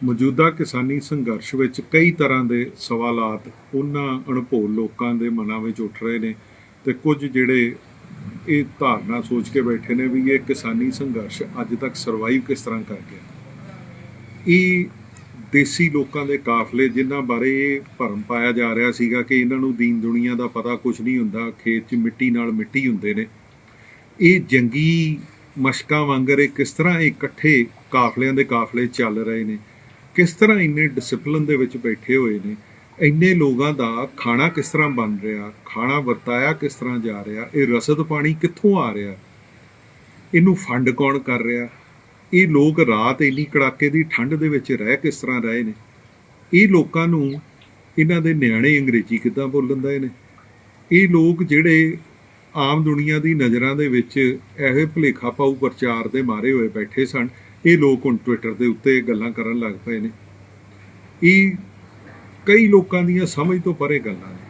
ਮੌਜੂਦਾ ਕਿਸਾਨੀ ਸੰਘਰਸ਼ ਵਿੱਚ ਕਈ ਤਰ੍ਹਾਂ ਦੇ ਸਵਾਲਾਤ ਉਹਨਾਂ ਅਣਭੋਲ ਲੋਕਾਂ ਦੇ ਮਨਾਂ ਵਿੱਚ ਉੱਠ ਰਹੇ ਨੇ ਤੇ ਕੁਝ ਜਿਹੜੇ ਇਹ ਧਾਰਨਾ ਸੋਚ ਕੇ ਬੈਠੇ ਨੇ ਵੀ ਇਹ ਕਿਸਾਨੀ ਸੰਘਰਸ਼ ਅੱਜ ਤੱਕ ਸਰਵਾਈਵ ਕਿਸ ਤਰ੍ਹਾਂ ਕਰ ਗਿਆ। ਇਹ ਦੇਸੀ ਲੋਕਾਂ ਦੇ ਕਾਫਲੇ ਜਿਨ੍ਹਾਂ ਬਾਰੇ ਇਹ ਭਰਮ ਪਾਇਆ ਜਾ ਰਿਹਾ ਸੀਗਾ ਕਿ ਇਹਨਾਂ ਨੂੰ ਦੀਨ ਦੁਨੀਆ ਦਾ ਪਤਾ ਕੁਝ ਨਹੀਂ ਹੁੰਦਾ, ਖੇਤ 'ਚ ਮਿੱਟੀ ਨਾਲ ਮਿੱਟੀ ਹੁੰਦੇ ਨੇ, ਇਹ ਜੰਗੀ ਮਸ਼ਕਾਂ ਵਾਂਗਰ ਇਹ ਕਿਸ ਤਰ੍ਹਾਂ ਇਕੱਠੇ ਕਾਫਲਿਆਂ ਦੇ ਕਾਫਲੇ ਚੱਲ ਰਹੇ ਨੇ, ਕਿਸ ਤਰ੍ਹਾਂ ਇੰਨੇ ਡਿਸਪਲਿਨ ਦੇ ਵਿੱਚ ਬੈਠੇ ਹੋਏ ਨੇ, ਇੰਨੇ ਲੋਕਾਂ ਦਾ ਖਾਣਾ ਕਿਸ ਤਰ੍ਹਾਂ ਬਣ ਰਿਹਾ, ਖਾਣਾ ਵਰਤਾਇਆ ਕਿਸ ਤਰ੍ਹਾਂ ਜਾ ਰਿਹਾ, ਇਹ ਰਸਦ ਪਾਣੀ ਕਿੱਥੋਂ ਆ ਰਿਹਾ, ਇਹਨੂੰ ਫੰਡ ਕੌਣ ਕਰ ਰਿਹਾ, ਇਹ ਲੋਕ ਰਾਤ ਇੰਨੀ ਕੜਾਕੇ ਦੀ ਠੰਡ ਦੇ ਵਿੱਚ ਰਹਿ ਕਿਸ ਤਰ੍ਹਾਂ ਰਹੇ ਨੇ, ਇਹ ਲੋਕਾਂ ਨੂੰ ਇਹਨਾਂ ਦੇ ਨਿਆਣੇ ਅੰਗਰੇਜ਼ੀ ਕਿੱਦਾਂ ਬੋਲਣ ਦੇ ਨੇ, ਇਹ ਲੋਕ ਜਿਹੜੇ ਆਮ ਦੁਨੀਆ ਦੀ ਨਜ਼ਰਾਂ ਦੇ ਵਿੱਚ ਇਹੋ ਭੁਲੇਖਾ ਪਾਊ ਪ੍ਰਚਾਰ ਦੇ ਮਾਰੇ ਹੋਏ ਬੈਠੇ ਸਨ, ਇਹ ਲੋਕ ਹੁਣ ਟਵਿੱਟਰ ਦੇ ਉੱਤੇ ਗੱਲਾਂ ਕਰਨ ਲੱਗ ਪਏ ਨੇ। ਇਹ ਕਈ ਲੋਕਾਂ ਦੀਆਂ ਸਮਝ ਤੋਂ ਪਰੇ ਗੱਲਾਂ ਨੇ।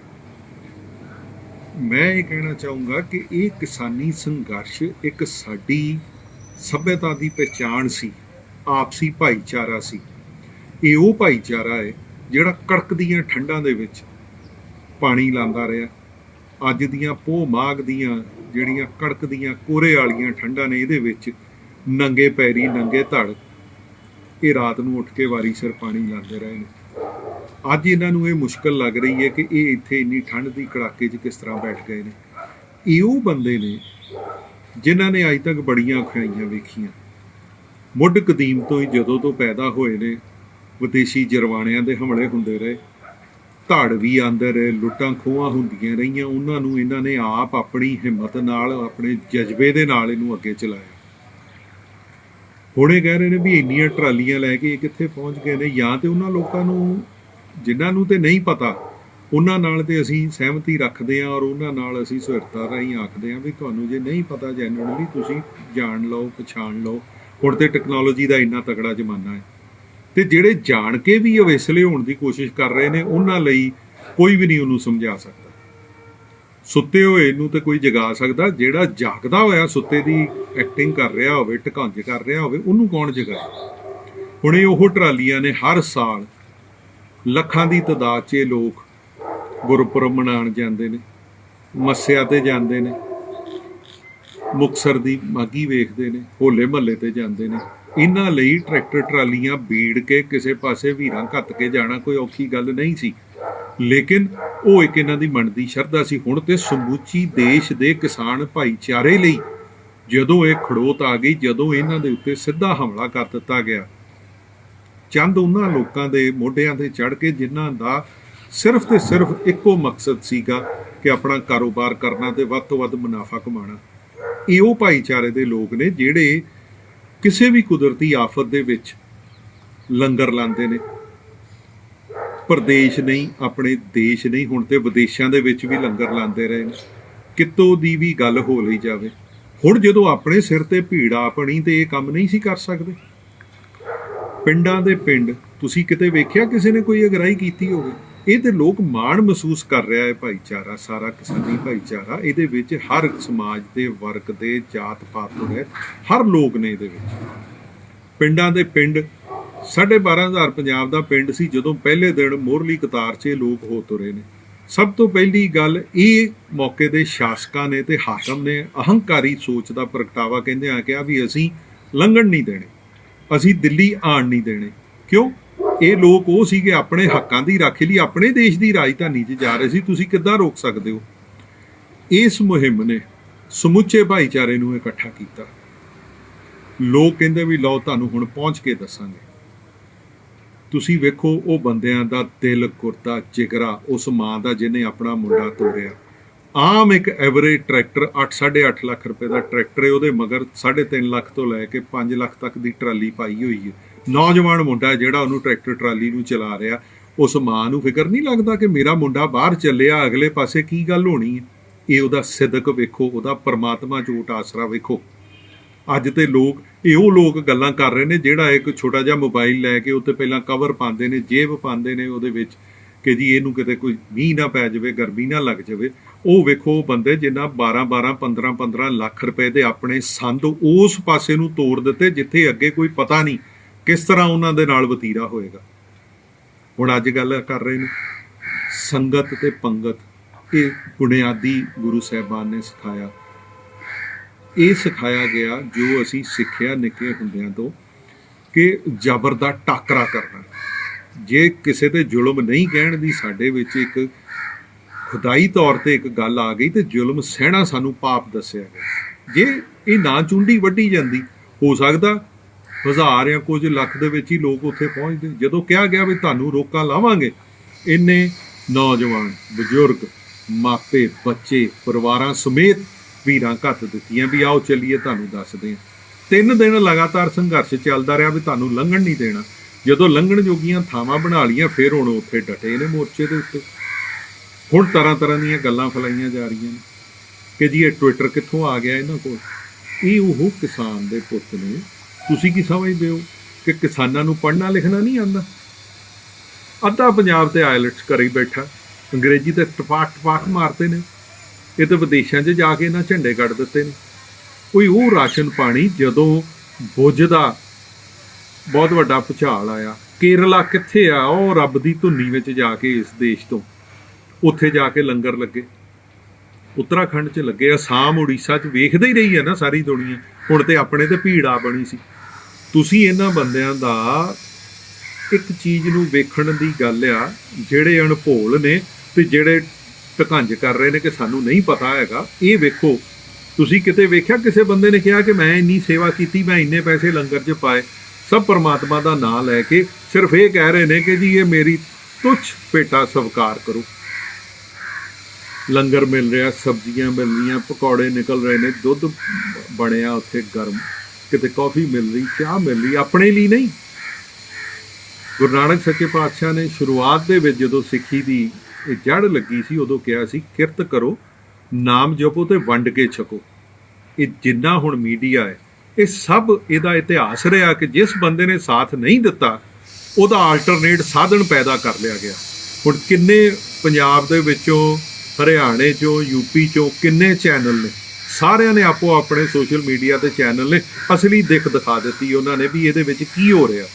ਮੈਂ ਇਹ ਕਹਿਣਾ ਚਾਹੂੰਗਾ ਕਿ ਇਹ ਕਿਸਾਨੀ ਸੰਘਰਸ਼ ਇੱਕ ਸਾਡੀ ਸੱਭਿਅਤਾ ਦੀ ਪਹਿਚਾਣ ਸੀ, ਆਪਸੀ ਭਾਈਚਾਰਾ ਸੀ। ਇਹ ਉਹ ਭਾਈਚਾਰਾ ਹੈ ਜਿਹੜਾ ਕੜਕਦੀਆਂ ਠੰਡਾਂ ਦੇ ਵਿੱਚ ਪਾਣੀ ਲਾਉਂਦਾ ਰਿਹਾ। ਅੱਜ ਦੀਆਂ ਪੋਹ ਮਾਘ ਦੀਆਂ ਜਿਹੜੀਆਂ ਕੜਕਦੀਆਂ ਕੋਰੇ ਵਾਲੀਆਂ ਠੰਡਾਂ ਨੇ, ਇਹਦੇ ਵਿੱਚ ਨੰਗੇ ਪੈਰੀ ਨੰਗੇ ਧੜ ਇਹ ਰਾਤ ਨੂੰ ਉੱਠ ਕੇ ਵਾਰੀ ਸਿਰ ਪਾਣੀ ਲਾਉਂਦੇ ਰਹੇ ਨੇ। ਅੱਜ ਇਹਨਾਂ ਨੂੰ ਇਹ ਮੁਸ਼ਕਲ ਲੱਗ ਰਹੀ ਹੈ ਕਿ ਇਹ ਇੱਥੇ ਇੰਨੀ ਠੰਡ ਦੀ ਕੜਾਕੇ 'ਚ ਕਿਸ ਤਰ੍ਹਾਂ ਬੈਠ ਗਏ ਨੇ। ਇਹ ਉਹ ਬੰਦੇ ਨੇ ਜਿਨ੍ਹਾਂ ਨੇ ਅੱਜ ਤੱਕ ਬੜੀਆਂ ਔਖਿਆਈਆਂ ਵੇਖੀਆਂ। ਮੁੱਢ ਕਦੀਮ ਤੋਂ ਹੀ ਜਦੋਂ ਤੋਂ ਪੈਦਾ ਹੋਏ ਨੇ ਵਿਦੇਸ਼ੀ ਜਰਵਾਣਿਆਂ ਦੇ ਹਮਲੇ ਹੁੰਦੇ ਰਹੇ, ਧੜ ਵੀ ਆਉਂਦੇ ਰਹੇ, ਲੁੱਟਾਂ ਖੋਹਾਂ ਹੁੰਦੀਆਂ ਰਹੀਆਂ, ਉਹਨਾਂ ਨੂੰ ਇਹਨਾਂ ਨੇ ਆਪ ਆਪਣੀ ਹਿੰਮਤ ਨਾਲ, ਆਪਣੇ ਜਜ਼ਬੇ ਦੇ ਨਾਲ ਇਹਨੂੰ ਅੱਗੇ ਚਲਾਇਆ। ਹੁਣ ਇਹ ਕਹਿ ਰਹੇ ਨੇ ਵੀ ਇੰਨੀਆਂ ਟਰਾਲੀਆਂ ਲੈ ਕੇ ਇਹ ਕਿੱਥੇ ਪਹੁੰਚ ਗਏ ਨੇ। ਜਾਂ ਤੇ ਉਹਨਾਂ ਲੋਕਾਂ ਨੂੰ ਜਿਨ੍ਹਾਂ ਨੂੰ ਤੇ ਨਹੀਂ ਪਤਾ, ਉਹਨਾਂ ਨਾਲ ਤੇ ਅਸੀਂ ਸਹਿਮਤੀ ਰੱਖਦੇ ਹਾਂ ਔਰ ਉਹਨਾਂ ਨਾਲ ਅਸੀਂ ਸੁਹਿਰਤਾ ਰਾਹੀਂ ਆਖਦੇ ਹਾਂ ਵੀ ਤੁਹਾਨੂੰ ਜੇ ਨਹੀਂ ਪਤਾ ਜੈਨੂਇਨਲੀ ਤੁਸੀਂ ਜਾਣ ਲਓ, ਪਛਾਣ ਲਓ। ਹੁਣ ਤੇ ਟੈਕਨੋਲੋਜੀ ਦਾ ਇੰਨਾ ਤਕੜਾ ਜ਼ਮਾਨਾ ਹੈ ਤੇ ਜਿਹੜੇ ਜਾਣ ਕੇ ਵੀ ਅਵੇਸਲੇ ਹੋਣ ਦੀ ਕੋਸ਼ਿਸ਼ ਕਰ ਰਹੇ ਨੇ ਉਹਨਾਂ ਲਈ ਕੋਈ ਵੀ ਨਹੀਂ ਉਹਨੂੰ ਸਮਝਾ ਸਕਦਾ। ਸੁੱਤੇ ਹੋਏ ਨੂੰ ਤੇ ਕੋਈ ਜਗਾ ਸਕਦਾ, ਜਿਹੜਾ ਜਾਗਦਾ ਹੋਇਆ ਸੁੱਤੇ ਦੀ ਐਕਟਿੰਗ ਕਰ ਰਿਹਾ ਹੋਵੇ, ਢਕੰਜ ਕਰ ਰਿਹਾ ਹੋਵੇ, ਉਹਨੂੰ ਕੌਣ ਜਗਾਏ। ਹੁਣ ਇਹ ਉਹ ਟਰਾਲੀਆਂ ਨੇ, ਹਰ ਸਾਲ ਲੱਖਾਂ ਦੀ ਤਾਦਾਦ 'ਚ ਇਹ ਲੋਕ ਗੁਰਪੁਰਬ ਮਨਾਉਣ ਜਾਂਦੇ ਨੇ, ਮੱਸਿਆ ਤੇ ਜਾਂਦੇ ਨੇ, ਮੁਕਤਸਰ ਦੀ ਮਾਘੀ ਵੇਖਦੇ ਨੇ, ਹੋਲੇ ਮਹੱਲੇ ਤੇ ਜਾਂਦੇ ਨੇ। ਇਹਨਾਂ ਲਈ ਟਰੈਕਟਰ ਟਰਾਲੀਆਂ ਬੀੜ ਕੇ ਕਿਸੇ ਪਾਸੇ ਵੀਰਾਂ ਘੱਤ ਕੇ ਜਾਣਾ ਕੋਈ ਔਖੀ ਗੱਲ ਨਹੀਂ ਸੀ, ਲੇਕਿਨ ਉਹ ਇੱਕ ਇਹਨਾਂ ਦੀ ਮਨ ਦੀ ਸ਼ਰਧਾ ਸੀ। ਹੁਣ ਤੇ ਸਮੁੱਚੀ ਦੇਸ਼ ਦੇ ਕਿਸਾਨ ਭਾਈਚਾਰੇ ਲਈ ਜਦੋਂ ਇਹ ਖੜੋਤ ਆ ਗਈ, ਜਦੋਂ ਇਹਨਾਂ ਦੇ ਉੱਤੇ ਸਿੱਧਾ ਹਮਲਾ ਕਰ ਦਿੱਤਾ ਗਿਆ, ਚੰਦ ਉਹਨਾਂ ਲੋਕਾਂ ਦੇ ਮੋਢਿਆਂ ਤੇ ਚੜ੍ਹ ਕੇ ਜਿਨ੍ਹਾਂ ਦਾ ਸਿਰਫ ਤੇ ਸਿਰਫ ਇੱਕੋ ਮਕਸਦ ਸੀਗਾ ਕਿ ਆਪਣਾ ਕਾਰੋਬਾਰ ਕਰਨਾ ਤੇ ਵੱਧ ਤੋਂ ਵੱਧ ਮੁਨਾਫਾ ਕਮਾਉਣਾ। ਇਹ ਉਹ ਭਾਈਚਾਰੇ ਦੇ ਲੋਕ ਨੇ ਜਿਹੜੇ ਕਿਸੇ ਵੀ ਕੁਦਰਤੀ ਆਫਤ ਦੇ ਵਿੱਚ ਲੰਗਰ ਲਾਉਂਦੇ ਨੇ। ਪ੍ਰਦੇਸ਼ ਨਹੀਂ, ਆਪਣੇ ਦੇਸ਼ ਨਹੀਂ, ਹੁਣ ਤੇ ਵਿਦੇਸ਼ਾਂ ਦੇ ਵਿੱਚ ਵੀ ਲੰਗਰ ਲਾਉਂਦੇ ਰਹੇ ਨੇ। ਕਿਤੋਂ ਦੀ ਵੀ ਗੱਲ ਹੋ ਲਈ ਜਾਵੇ, ਹੁਣ ਜਦੋਂ ਆਪਣੇ ਸਿਰ ਤੇ ਭੀੜ ਆ ਪਣੀ ਤੇ ਇਹ ਕੰਮ ਨਹੀਂ ਸੀ ਕਰ ਸਕਦੇ। ਪਿੰਡਾਂ ਦੇ ਪਿੰਡ ਤੁਸੀਂ ਕਿਤੇ ਵੇਖਿਆ ਕਿਸੇ ਨੇ ਕੋਈ ਅਗਰਾਈ ਕੀਤੀ ਹੋਵੇ? ਇਹ ਤੇ ਲੋਕ ਮਾਣ ਮਹਿਸੂਸ ਕਰ ਰਿਹਾ ਹੈ ਭਾਈਚਾਰਾ, ਸਾਰਾ ਕਿਸਾਨੀ ਭਾਈਚਾਰਾ। ਇਹਦੇ ਵਿੱਚ ਹਰ ਸਮਾਜ ਦੇ, ਵਰਗ ਦੇ, ਜਾਤ ਪਾਤ ਤੋਂ ਹੈ, ਹਰ ਲੋਕ ਨੇ ਇਹਦੇ ਵਿੱਚ। ਪਿੰਡਾਂ ਦੇ ਪਿੰਡ 12,500 ਪੰਜਾਬ ਦਾ ਪਿੰਡ ਸੀ ਜਦੋਂ ਪਹਿਲੇ ਦਿਨ ਮੋਹਰਲੀ ਕਤਾਰ 'ਚ ਲੋਕ ਹੋ ਤੁਰੇ ਨੇ। ਸਭ ਤੋਂ ਪਹਿਲੀ ਗੱਲ ਇਹ ਮੌਕੇ ਦੇ ਸ਼ਾਸਕਾਂ ਨੇ ਤੇ ਹਾਕਮ ਨੇ ਅਹੰਕਾਰੀ ਸੋਚ ਦਾ ਪ੍ਰਗਟਾਵਾ ਕਹਿੰਦਿਆਂ ਕਿਹਾ ਵੀ ਅਸੀਂ ਲੰਘਣ ਨਹੀਂ ਦੇਣੇ, ਅਸੀਂ ਦਿੱਲੀ ਆਣ ਨਹੀਂ ਦੇਣੇ। ਕਿਉਂ? ਇਹ ਲੋਕ ਉਹ ਸੀਗੇ ਆਪਣੇ ਹੱਕਾਂ ਦੀ ਰਾਖੀ ਲਈ ਆਪਣੇ ਦੇਸ਼ ਦੀ ਰਾਜਧਾਨੀ 'ਚ ਜਾ ਰਹੇ ਸੀ, ਤੁਸੀਂ ਕਿੱਦਾਂ ਰੋਕ ਸਕਦੇ ਹੋ? ਇਸ ਮੁਹਿੰਮ ਨੇ ਸਮੁੱਚੇ ਭਾਈਚਾਰੇ ਨੂੰ ਇਕੱਠਾ ਕੀਤਾ। ਲੋਕ ਕਹਿੰਦੇ ਵੀ ਲਓ ਤੁਹਾਨੂੰ ਹੁਣ ਪਹੁੰਚ ਕੇ ਦੱਸਾਂਗੇ। ਤੁਸੀਂ ਵੇਖੋ ਉਹ ਬੰਦਿਆਂ ਦਾ ਦਿਲ, ਕੁਰਤਾ, ਜਿਗਰਾ, ਉਸ ਮਾਂ ਦਾ ਜਿਹਨੇ ਆਪਣਾ ਮੁੰਡਾ ਤੋਰਿਆ। ਆਮ ਇੱਕ ਐਵਰੇਜ ਟਰੈਕਟਰ 8-8.5 ਲੱਖ ਰੁਪਏ ਦਾ ਟਰੈਕਟਰ ਹੈ, ਉਹਦੇ ਮਗਰ 3.5 ਲੱਖ ਤੋਂ ਲੈ ਕੇ 5 ਲੱਖ ਤੱਕ ਦੀ ਟਰਾਲੀ ਪਾਈ ਹੋਈ ਹੈ। ਨੌਜਵਾਨ ਮੁੰਡਾ ਜਿਹੜਾ ਉਹਨੂੰ ਟਰੈਕਟਰ ਟਰਾਲੀ ਨੂੰ ਚਲਾ ਰਿਹਾ, ਉਸ ਮਾਂ ਨੂੰ ਫਿਕਰ ਨਹੀਂ ਲੱਗਦਾ ਕਿ ਮੇਰਾ ਮੁੰਡਾ ਬਾਹਰ ਚੱਲਿਆ, ਅਗਲੇ ਪਾਸੇ ਕੀ ਗੱਲ ਹੋਣੀ ਹੈ। ਇਹ ਉਹਦਾ ਸਿਦਕ ਵੇਖੋ, ਉਹਦਾ ਪਰਮਾਤਮਾ ਝੂਠ ਆਸਰਾ ਵੇਖੋ। ਅੱਜ ਤੇ ਲੋਕ ਇਹ ਉਹ ਲੋਕ ਗੱਲਾਂ ਕਰ ਰਹੇ ਨੇ ਜਿਹੜਾ ਇੱਕ ਛੋਟਾ ਜਿਹਾ ਮੋਬਾਈਲ ਲੈ ਕੇ ਉੱਤੇ ਪਹਿਲਾਂ ਕਵਰ ਪਾਉਂਦੇ ਨੇ, ਜੇਬ ਪਾਉਂਦੇ ਨੇ ਉਹਦੇ ਵਿੱਚ ਕਿ ਜੀ ਇਹਨੂੰ ਕਿਤੇ ਕੋਈ ਮੀਂਹ ਨਾ ਪੈ ਜਾਵੇ, ਗਰਮੀ ਨਾ ਲੱਗ ਜਾਵੇ। ਉਹ ਵੇਖੋ ਬੰਦੇ ਜਿਨ੍ਹਾਂ 12-12, 15-15 ਲੱਖ ਰੁਪਏ ਦੇ ਆਪਣੇ ਸੰਦ ਉਸ ਪਾਸੇ ਨੂੰ ਤੋੜ ਦਿੱਤੇ ਜਿੱਥੇ ਅੱਗੇ ਕੋਈ ਪਤਾ ਨਹੀਂ ਕਿਸ ਤਰ੍ਹਾਂ ਉਹਨਾਂ ਦੇ ਨਾਲ ਵਤੀਰਾ ਹੋਏਗਾ। ਹੁਣ ਅੱਜ ਗੱਲ ਕਰ ਰਹੇ ਨੇ ਸੰਗਤ ਤੇ ਪੰਗਤ, ਇਹ ਬੁਨਿਆਦੀ ਗੁਰੂ ਸਾਹਿਬਾਨ ਨੇ ਸਿਖਾਇਆ। ਇਹ ਸਿਖਾਇਆ ਗਿਆ ਜੋ ਅਸੀਂ ਸਿੱਖਿਆ ਨਿੱਕੇ ਹੁੰਦਿਆਂ ਤੋਂ ਕਿ ਜ਼ਬਰ ਦਾ ਟਾਕਰਾ ਕਰਨਾ। ਜੇ ਕਿਸੇ ਤੇ ਜ਼ੁਲਮ ਨਹੀਂ ਕਹਿਣ ਦੀ ਸਾਡੇ ਵਿੱਚ ਇੱਕ ਖੁਦਾਈ ਤੌਰ ਤੇ ਇੱਕ ਗੱਲ ਆ ਗਈ ਤੇ ਜ਼ੁਲਮ ਸਹਿਣਾ ਸਾਨੂੰ ਪਾਪ ਦੱਸਿਆ ਗਿਆ। ਜੇ ਇਹ ਨਾ ਚੁੰਡੀ ਵੱਢੀ ਜਾਂਦੀ, ਹੋ ਸਕਦਾ 1000 ਜਾਂ ਕੁਝ ਲੱਖ ਦੇ ਵਿੱਚ ਹੀ ਲੋਕ ਉੱਥੇ ਪਹੁੰਚਦੇ। ਜਦੋਂ ਕਿਹਾ ਗਿਆ ਵੀ ਤੁਹਾਨੂੰ ਰੋਕਾਂ ਲਾਵਾਂਗੇ, ਇੰਨੇ ਨੌਜਵਾਨ, ਬਜ਼ੁਰਗ, ਮਾਪੇ, ਬੱਚੇ, ਪਰਿਵਾਰਾਂ ਸਮੇਤ ਵੀਰਾਂ ਘੱਤ ਦਿੱਤੀਆਂ ਵੀ ਆਓ ਚੱਲੀਏ ਤੁਹਾਨੂੰ ਦੱਸਦੇ ਹਾਂ। 3 ਦਿਨ ਲਗਾਤਾਰ ਸੰਘਰਸ਼ ਚੱਲਦਾ ਰਿਹਾ ਵੀ ਤੁਹਾਨੂੰ ਲੰਘਣ ਨਹੀਂ ਦੇਣਾ। ਜਦੋਂ ਲੰਘਣ ਜੋਗੀਆਂ ਥਾਵਾਂ ਬਣਾ ਲਈਆਂ, ਫਿਰ ਹੁਣ ਉੱਥੇ ਡਟੇ ਨੇ ਮੋਰਚੇ ਦੇ ਉੱਤੇ। ਹੁਣ ਤਰ੍ਹਾਂ ਤਰ੍ਹਾਂ ਦੀਆਂ ਗੱਲਾਂ ਫੈਲਾਈਆਂ ਜਾ ਰਹੀਆਂ ਨੇ ਕਿ ਜੀ ਇਹ ਟਵਿੱਟਰ ਕਿੱਥੋਂ ਆ ਗਿਆ ਇਹਨਾਂ ਕੋਲ। ਇਹ ਉਹ ਕਿਸਾਨ ਦੇ ਪੁੱਤ ਨੇ। ਤੁਸੀਂ ਕੀ ਸਮਝਦੇ ਹੋ ਕਿ ਕਿਸਾਨਾਂ ਨੂੰ ਪੜ੍ਹਨਾ ਲਿਖਣਾ ਨਹੀਂ ਆਉਂਦਾ? ਅੱਧਾ ਪੰਜਾਬ ਤੇ ਆਇਲਟਸ ਕਰੀ ਬੈਠਾ, ਅੰਗਰੇਜ਼ੀ ਤੇ ਟਪਾਕ ਮਾਰਦੇ ਨੇ। ਇਹ ਤਾਂ ਵਿਦੇਸ਼ਾਂ 'ਚ ਜਾ ਕੇ ਇਹਨਾਂ ਝੰਡੇ ਕੱਢ ਦਿੱਤੇ ਨੇ। ਕੋਈ ਉਹ ਰਾਸ਼ਨ ਪਾਣੀ ਜਦੋਂ ਬੁੱਝ ਦਾ ਬਹੁਤ ਵੱਡਾ ਭੁਚਾਲ ਆਇਆ, ਕੇਰਲਾ ਕਿੱਥੇ ਆ, ਉਹ ਰੱਬ ਦੀ ਧੁੰਨੀ ਵਿੱਚ ਜਾ ਕੇ ਇਸ ਦੇਸ਼ ਤੋਂ ਉੱਥੇ ਜਾ ਕੇ ਲੰਗਰ ਲੱਗੇ, ਉੱਤਰਾਖੰਡ 'ਚ ਲੱਗੇ, ਅਸਾਮ, ਉੜੀਸਾ 'ਚ ਵੇਖਦੇ ਹੀ ਰਹੀ ਹੈ ਨਾ ਸਾਰੀ ਦੁਨੀਆ। ਹੁਣ ਤੇ ਆਪਣੇ ਤੇ ਭੀੜ ਆ ਬਣੀ ਸੀ। ਤੁਸੀਂ ਇਹਨਾਂ ਬੰਦਿਆਂ ਦਾ ਇੱਕ ਚੀਜ਼ ਨੂੰ ਵੇਖਣ ਦੀ ਗੱਲ ਆ, ਜਿਹੜੇ ਅਣਭੋਲ ਨੇ ਤੇ ਜਿਹੜੇ ਢਕੰਜ ਕਰ ਰਹੇ ਨੇ ਕਿ ਸਾਨੂੰ ਨਹੀਂ ਪਤਾ ਹੈਗਾ। ਇਹ ਵੇਖੋ, ਤੁਸੀਂ ਕਿਤੇ ਵੇਖਿਆ ਕਿਸੇ ਬੰਦੇ ਨੇ ਕਿਹਾ ਕਿ ਮੈਂ ਇੰਨੀ ਸੇਵਾ ਕੀਤੀ, ਮੈਂ ਇੰਨੇ ਪੈਸੇ ਲੰਗਰ 'ਚ ਪਾਏ? ਸਭ ਪਰਮਾਤਮਾ ਦਾ ਨਾਂ ਲੈ ਕੇ ਸਿਰਫ ਇਹ ਕਹਿ ਰਹੇ ਨੇ ਕਿ ਜੀ ਇਹ ਮੇਰੀ ਤੁੱਛ ਭੇਟਾ ਸਵੀਕਾਰ ਕਰੋ। ਲੰਗਰ ਮਿਲ ਰਿਹਾ, ਸਬਜ਼ੀਆਂ ਮਿਲ ਰਹੀਆਂ, ਪਕੌੜੇ ਨਿਕਲ ਰਹੇ ਨੇ, ਦੁੱਧ ਬਣਿਆ ਉੱਥੇ ਗਰਮ, ਕਿਤੇ ਕੌਫੀ ਮਿਲ ਰਹੀ, ਚਾਹ ਮਿਲ ਰਹੀ, ਆਪਣੇ ਲਈ ਨਹੀਂ। ਗੁਰੂ ਨਾਨਕ ਸੱਚੇ ਪਾਤਸ਼ਾਹ ਨੇ ਸ਼ੁਰੂਆਤ ਦੇ ਵਿੱਚ ਜਦੋਂ ਸਿੱਖੀ ਦੀ ਇਹ ਜੜ ਲੱਗੀ ਸੀ, ਉਦੋਂ ਕਿਹਾ ਸੀ ਕਿਰਤ ਕਰੋ, ਨਾਮ ਜਪੋ ਤੇ ਵੰਡ ਕੇ ਛਕੋ। ਇਹ ਜਿੰਨਾ ਹੁਣ ਮੀਡੀਆ ਹੈ, ਇਹ ਸਭ ਇਹਦਾ ਇਤਿਹਾਸ ਰਿਹਾ ਕਿ ਜਿਸ ਬੰਦੇ ਨੇ ਸਾਥ ਨਹੀਂ ਦਿੱਤਾ, ਉਹਦਾ ਆਲਟਰਨੇਟ ਸਾਧਨ ਪੈਦਾ ਕਰ ਲਿਆ ਗਿਆ। ਹੁਣ ਕਿੰਨੇ ਪੰਜਾਬ ਦੇ ਵਿੱਚੋਂ, ਹਰਿਆਣੇ 'ਚੋਂ, ਯੂਪੀ 'ਚੋਂ ਕਿੰਨੇ ਚੈਨਲ ਨੇ, ਸਾਰਿਆਂ ਨੇ ਆਪੋ ਆਪਣੇ ਸੋਸ਼ਲ ਮੀਡੀਆ ਤੇ ਚੈਨਲ ਨੇ ਅਸਲੀ ਦਿੱਖ ਦਿਖਾ ਦਿੱਤੀ ਉਹਨਾਂ ਨੇ ਵੀ ਇਹਦੇ ਵਿੱਚ ਕੀ ਹੋ ਰਿਹਾ।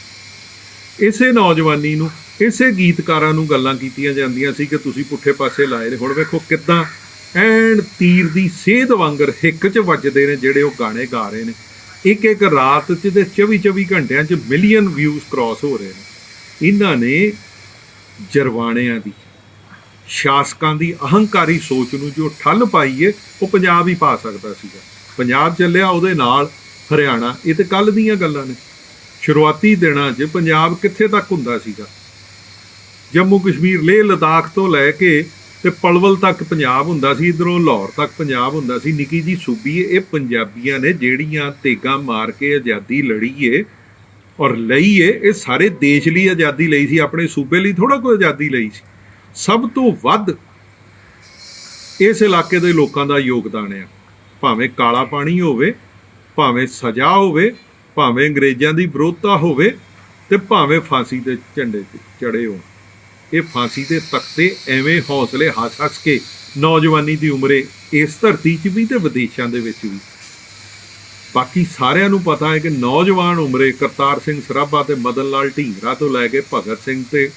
ਇਸੇ ਨੌਜਵਾਨੀ ਨੂੰ, ਇਸੇ ਗੀਤਕਾਰਾਂ ਨੂੰ ਗੱਲਾਂ ਕੀਤੀਆਂ ਜਾਂਦੀਆਂ ਸੀ ਕਿ ਤੁਸੀਂ ਪੁੱਠੇ ਪਾਸੇ ਲਾਏ ਨੇ। ਹੁਣ ਵੇਖੋ ਕਿੱਦਾਂ ਐਨ ਤੀਰ ਦੀ ਸੇਧ ਵਾਂਗਰ ਹਿੱਕ 'ਚ ਵੱਜਦੇ ਨੇ ਜਿਹੜੇ ਉਹ ਗਾਣੇ ਗਾ ਰਹੇ ਨੇ। ਇੱਕ ਰਾਤ 'ਚ ਤੇ 24 ਘੰਟਿਆਂ 'ਚ ਮਿਲੀਅਨ ਵਿਊਜ਼ ਕ੍ਰਾਸ ਹੋ ਰਹੇ ਨੇ। ਇਹਨਾਂ ਨੇ ਜਰਵਾਣਿਆਂ ਦੀ, ਸ਼ਾਸਕਾਂ ਦੀ ਅਹੰਕਾਰੀ ਸੋਚ ਨੂੰ ਜੋ ਠੱਲ ਪਾਈ ਏ, ਉਹ ਪੰਜਾਬ ਹੀ ਪਾ ਸਕਦਾ ਸੀਗਾ। ਪੰਜਾਬ ਚੱਲਿਆ, ਉਹਦੇ ਨਾਲ ਹਰਿਆਣਾ। ਇਹ ਤੇ ਕੱਲ੍ਹ ਦੀਆਂ ਗੱਲਾਂ ਨੇ। ਸ਼ੁਰੂਆਤੀ ਦਿਨਾਂ 'ਚ ਪੰਜਾਬ ਕਿੱਥੇ ਤੱਕ ਹੁੰਦਾ ਸੀਗਾ? ਜੰਮੂ ਕਸ਼ਮੀਰ, ਲੇਹ ਲਦਾਖ ਤੋਂ ਲੈ ਕੇ ਤੇ ਪਲਵਲ ਤੱਕ ਪੰਜਾਬ ਹੁੰਦਾ ਸੀ, ਇੱਧਰੋਂ ਲਾਹੌਰ ਤੱਕ ਪੰਜਾਬ ਹੁੰਦਾ ਸੀ। ਨਿੱਕੀ ਜੀ ਸੂਬੀ। ਇਹ ਪੰਜਾਬੀਆਂ ਨੇ ਜਿਹੜੀਆਂ ਤੇਗਾਂ ਮਾਰ ਕੇ ਆਜ਼ਾਦੀ ਲੜੀ ਏ ਔਰ ਲਈ ਏ, ਇਹ ਸਾਰੇ ਦੇਸ਼ ਲਈ ਆਜ਼ਾਦੀ ਲਈ ਸੀ, ਆਪਣੇ ਸੂਬੇ ਲਈ ਥੋੜ੍ਹਾ ਕੋਈ ਆਜ਼ਾਦੀ ਲਈ ਸੀ। ਸਭ ਤੋਂ ਵੱਧ ਇਸ ਇਲਾਕੇ ਦੇ ਲੋਕਾਂ ਦਾ ਯੋਗਦਾਨ ਆ। ਭਾਵੇਂ ਕਾਲਾ ਪਾਣੀ ਹੋਵੇ, ਭਾਵੇਂ ਸਜ਼ਾ ਹੋਵੇ, ਭਾਵੇਂ ਅੰਗਰੇਜ਼ਾਂ ਦੀ ਵਿਰੋਧਤਾ ਹੋਵੇ, ਤੇ ਭਾਵੇਂ ਫਾਂਸੀ ਦੇ ਝੰਡੇ 'ਤੇ ਚੜ੍ਹੇ ਹੋਣ। ਇਹ ਫਾਂਸੀ ਦੇ ਤਖਤੇ ਐਵੇਂ ਹੌਸਲੇ ਹੱਸ ਕੇ ਨੌਜਵਾਨੀ ਦੀ ਉਮਰੇ ਇਸ ਧਰਤੀ 'ਚ ਵੀ ਤੇ ਵਿਦੇਸ਼ਾਂ ਦੇ ਵਿੱਚ ਵੀ। ਬਾਕੀ ਸਾਰਿਆਂ ਨੂੰ ਪਤਾ ਹੈ ਕਿ ਨੌਜਵਾਨ ਉਮਰੇ ਕਰਤਾਰ ਸਿੰਘ ਸਰਾਭਾ ਤੇ ਮਦਨ ਲਾਲ ਢੀਂਗਰਾ ਤੋਂ ਲੈ ਕੇ ਭਗਤ ਸਿੰਘ ਤੇ